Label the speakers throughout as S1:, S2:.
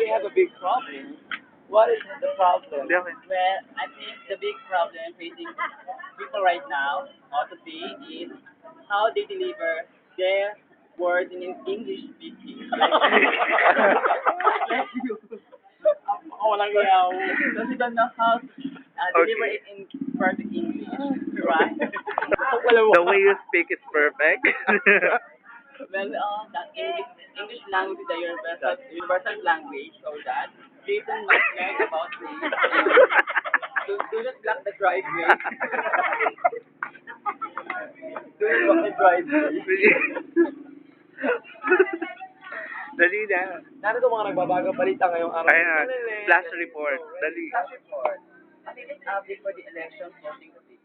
S1: have a big problem. What is the problem?
S2: Hindi ako.
S3: Well, I think the big problem facing people right now, or today, is how they deliver their words in English speaking.
S1: Ako walang iyaw.
S3: Because you don't know how to deliver
S2: Okay.
S3: it in perfect English, right?
S2: The way you speak is perfect.
S3: Well, that English language is the universal language, so that Jason must learn about this. Do not block the driveway. Do not block the driveway.
S2: Dali na.
S1: Narito mga nagbabagang balita ngayong araw.
S2: Kaya, flash report. Dali.
S3: Flash report. Before the election, voting today.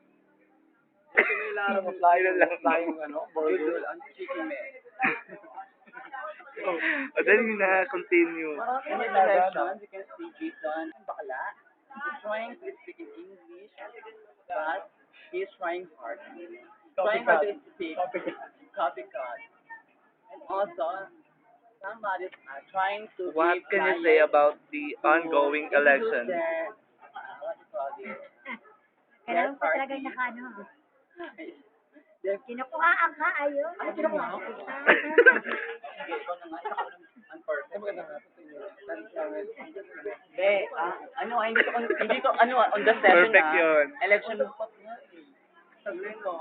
S1: Kasi may larang flying burger.
S3: Doodle on chicken meal.
S2: Dali na, continue.
S3: In the elections, you can see Jason Bakala. He's trying to speak in English, but he's trying hard. Trying hard to speak. Copycat. And also, somebody's trying to
S2: What
S3: give
S2: can you say
S3: clients
S2: about the ongoing
S3: to
S2: election?
S3: Their, what do you call it?
S4: Kailangan ko talaga nakano.
S3: Their
S4: Kinukuhaan ka, ayun.
S3: Ano kinukuha ko? Sige, ikaw na nga. Ikaw na unperfect. Hindi, hindi ko, on the session
S2: Perfect yun.
S3: election sabihin ko.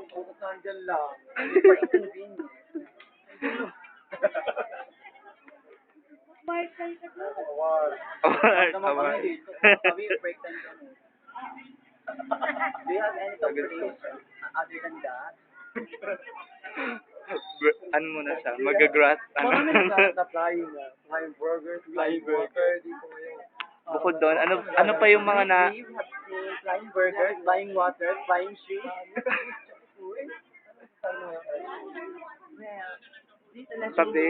S1: Focus nandyan lang.
S3: For inconvenience.
S4: Smart ka sa
S1: Award.
S3: Tama kami dito. Kami break time kami. Do you have any complaints other than that?
S2: Ano muna siya? Mag-grass.
S1: Marami na flying burgers, flying water, dito ngayon.
S2: Bukod doon, ano pa yung mga na...
S3: We have seen flying burgers, flying water, flying shoes. Well, this election
S2: Sabi.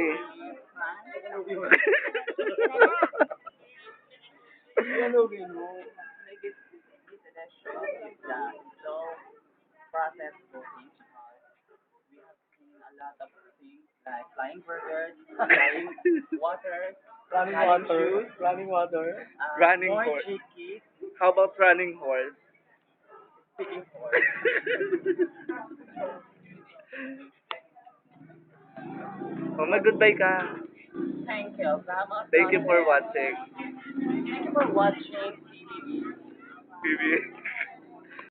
S1: Galugin mo.
S3: this election is the slow process voting. We have seen a lot of things like flying burgers, flying water,
S1: Running water.
S2: Running
S3: more
S2: horse.
S3: chickies,
S2: How about running horse?
S3: speaking for.
S2: Mag-goodbye ka.
S3: Thank you. Salamat.
S2: Thank you for watching.
S3: Thank you for watching TVV.
S2: Bibi.